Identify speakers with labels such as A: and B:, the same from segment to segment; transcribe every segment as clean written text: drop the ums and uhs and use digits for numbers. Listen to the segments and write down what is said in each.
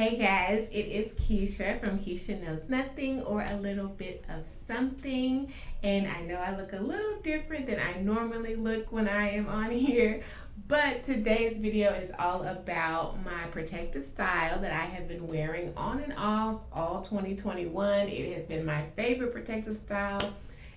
A: Hey guys, it is Keisha from Keisha Knows Nothing or a little bit of something. And I know I look a little different than I normally look when I am on here, but today's video is all about my protective style that I have been wearing on and off all 2021. It has been my favorite protective style,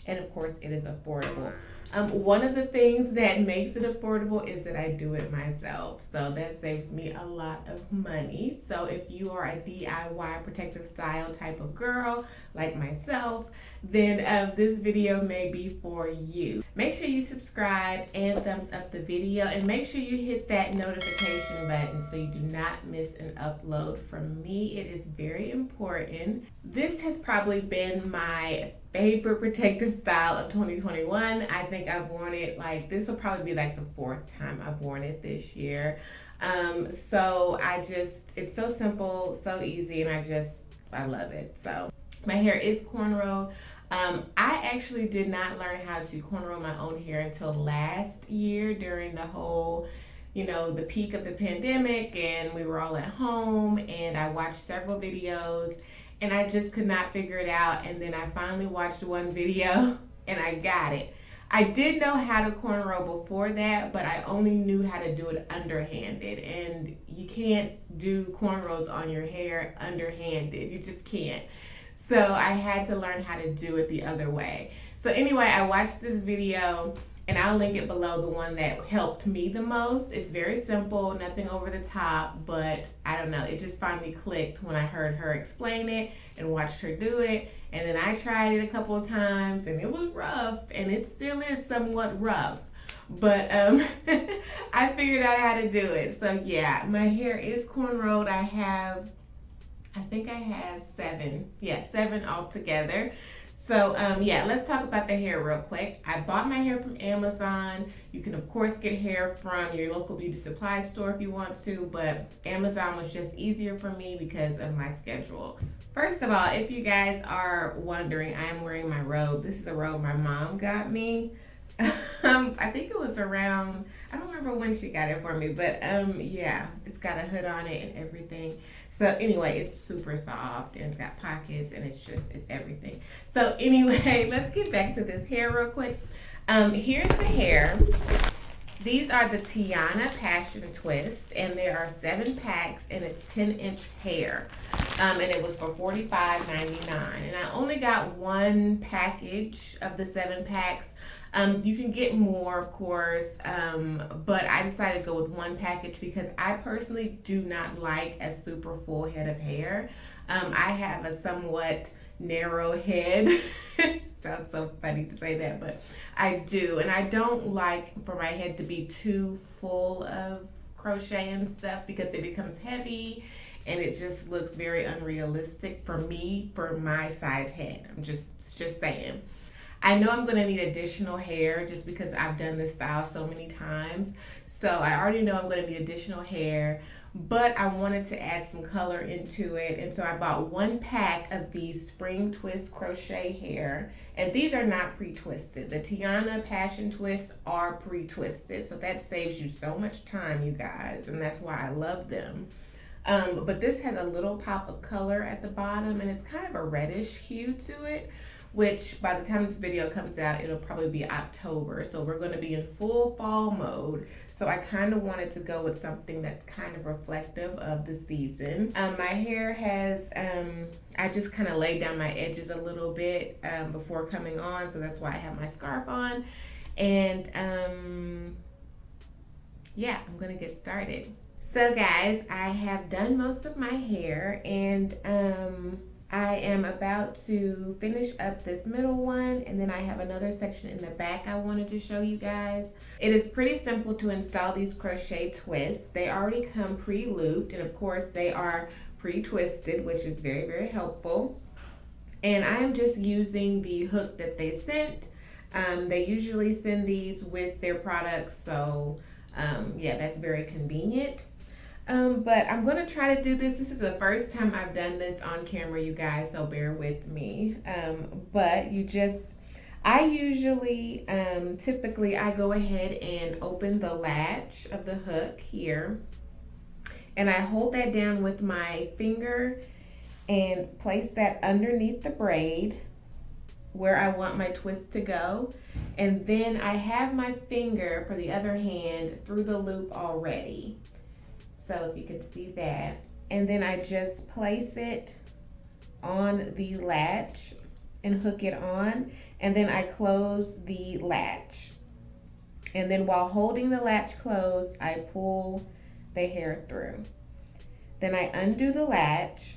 A: and of course, it is affordable. One of the things that makes it affordable is that I do it myself. So that saves me a lot of money. So if you are a DIY protective style type of girl like myself, then this video may be for you. Make sure you subscribe and thumbs up the video, and make sure you hit that notification button so you do not miss an upload from me. It is very important. This has probably been my favorite protective style of 2021. I think I've worn it, like, this will probably be like the fourth time I've worn it this year. So it's so simple, so easy, and I love it. So my hair is cornrow. I actually did not learn how to cornrow my own hair until last year during the whole, the peak of the pandemic, and we were all at home, and I watched several videos and I just could not figure it out. And then I finally watched one video and I got it. I did know how to cornrow before that, but I only knew how to do it underhanded. And you can't do cornrows on your hair underhanded. You just can't. So I had to learn how to do it the other way. So anyway, I watched this video, and I'll link it below, the one that helped me the most. It's very simple, nothing over the top, but I don't know, it just finally clicked when I heard her explain it and watched her do it. And then I tried it a couple of times, and it was rough, and it still is somewhat rough. But I figured out how to do it. So yeah, my hair is cornrowed. I think I have seven altogether. So yeah, let's talk about the hair real quick. I bought my hair from Amazon. You can of course get hair from your local beauty supply store if you want to, but Amazon was just easier for me because of my schedule. First of all, if you guys are wondering, I am wearing my robe. This is a robe my mom got me. I think it was around, I don't remember when she got it for me, but yeah, it's got a hood on it and everything. So anyway, it's super soft and it's got pockets, and it's everything. So anyway, let's get back to this hair real quick. Here's the hair. These are the Tiana Passion Twist, and there are 7 packs, and it's 10-inch hair. And it was for $45.99. And I only got one package of the 7 packs. You can get more, of course, but I decided to go with one package because I personally do not like a super full head of hair. I have a somewhat narrow head. Sounds so funny to say that, but I do. And I don't like for my head to be too full of crochet and stuff because it becomes heavy and it just looks very unrealistic for me, for my size head. I'm just saying. I know I'm going to need additional hair just because I've done this style so many times. So I already know I'm going to need additional hair, but I wanted to add some color into it. And so I bought one pack of these spring twist crochet hair. And these are not pre-twisted. The Tiana Passion Twists are pre-twisted. So that saves you so much time, you guys. And that's why I love them. But this has a little pop of color at the bottom, and it's kind of a reddish hue to it, which by the time this video comes out, it'll probably be October. So we're going to be in full fall mode. So I kind of wanted to go with something that's kind of reflective of the season. My hair has, I just kind of laid down my edges a little bit before coming on. So that's why I have my scarf on. And yeah, I'm going to get started. So guys, I have done most of my hair, and I am about to finish up this middle one, and then I have another section in the back I wanted to show you guys. It is pretty simple to install these crochet twists. They already come pre-looped, and of course they are pre-twisted, which is very, very helpful. And I'm just using the hook that they sent. They usually send these with their products, so yeah, that's very convenient. But I'm going to try to do this. This is the first time I've done this on camera, you guys, so bear with me. But I usually, typically I go ahead and open the latch of the hook here. And I hold that down with my finger and place that underneath the braid where I want my twist to go. And then I have my finger for the other hand through the loop already. So if you can see that. And then I just place it on the latch and hook it on. And then I close the latch. And then while holding the latch closed, I pull the hair through. Then I undo the latch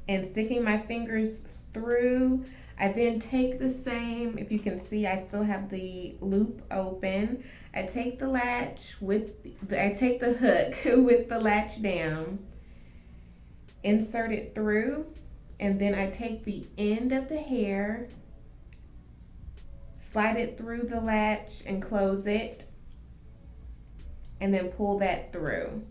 A: and sticking my fingers through, I then take the same, if you can see, I still have the loop open. I take the latch I take the hook with the latch down, insert it through, and then I take the end of the hair, slide it through the latch and close it, and then pull that through.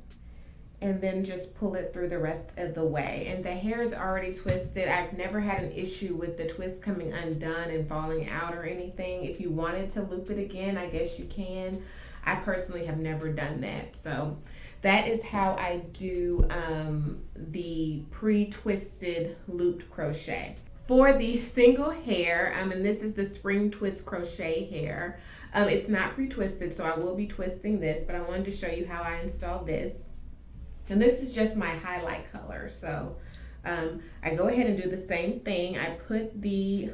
A: And then just pull it through the rest of the way. And the hair is already twisted. I've never had an issue with the twist coming undone and falling out or anything. If you wanted to loop it again, I guess you can. I personally have never done that. So that is how I do the pre-twisted looped crochet. For the single hair, and this is the spring twist crochet hair. It's not pre-twisted, so I will be twisting this, but I wanted to show you how I installed this. And this is just my highlight color. So I go ahead and do the same thing. I put the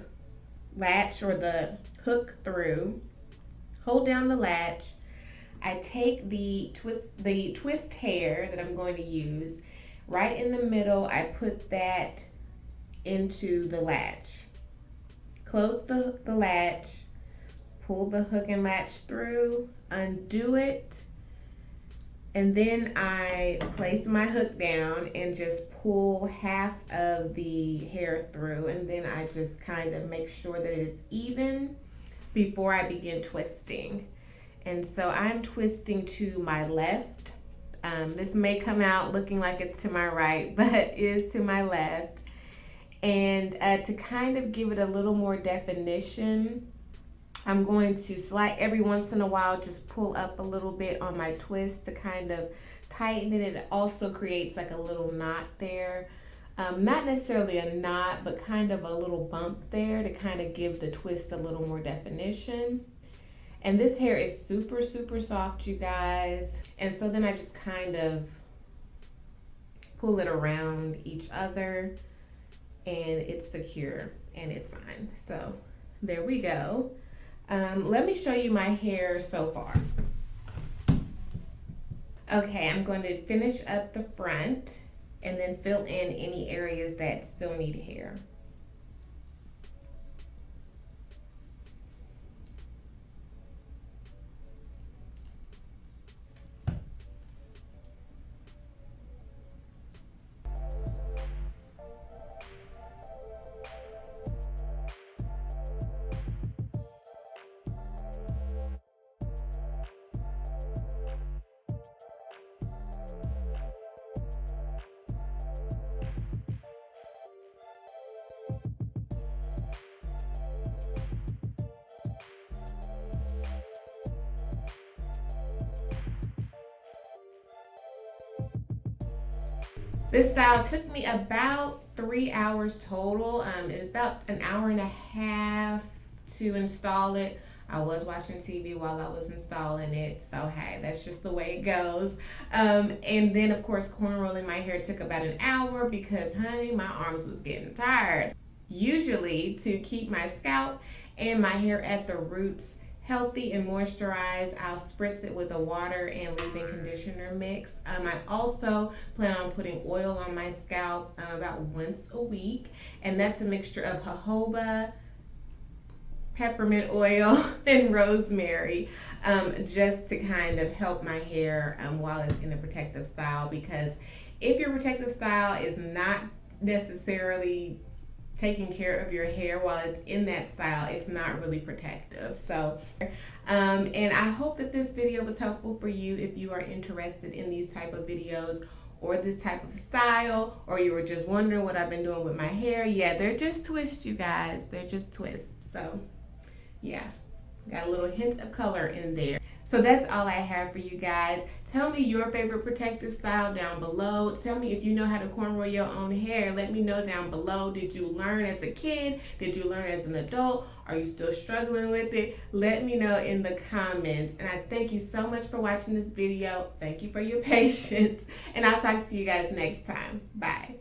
A: latch or the hook through, hold down the latch. I take the twist hair that I'm going to use. Right in the middle, I put that into the latch. Close the latch, pull the hook and latch through, undo it. And then I place my hook down and just pull half of the hair through. And then I just kind of make sure that it's even before I begin twisting. And so I'm twisting to my left. This may come out looking like it's to my right, but it is to my left. And to kind of give it a little more definition, I'm going to slide every once in a while, just pull up a little bit on my twist to kind of tighten it. It also creates like a little knot there. Not necessarily a knot, but kind of a little bump there to kind of give the twist a little more definition. And this hair is super, super soft, you guys. And so then I just kind of pull it around each other and it's secure and it's fine. So there we go. Let me show you my hair so far. Okay, I'm going to finish up the front and then fill in any areas that still need hair. This style took me about 3 hours total. It was about an hour and a half to install it. I was watching TV while I was installing it, so hey, that's just the way it goes. And then of course corn rolling my hair took about an hour because honey, my arms was getting tired. Usually to keep my scalp and my hair at the roots healthy and moisturized, I'll spritz it with a water and leave-in conditioner mix. I also plan on putting oil on my scalp about once a week, and that's a mixture of jojoba, peppermint oil, and rosemary, just to kind of help my hair while it's in a protective style, because if your protective style is not necessarily taking care of your hair while it's in that style, it's not really protective. So and I hope that this video was helpful for you if you are interested in these type of videos or this type of style, or you were just wondering what I've been doing with my hair. Yeah, they're just twists, you guys. They're just twists. So yeah, got a little hint of color in there. So that's all I have for you guys. Tell me your favorite protective style down below. Tell me if you know how to cornrow your own hair. Let me know down below. Did you learn as a kid? Did you learn as an adult? Are you still struggling with it? Let me know in the comments. And I thank you so much for watching this video. Thank you for your patience. And I'll talk to you guys next time. Bye.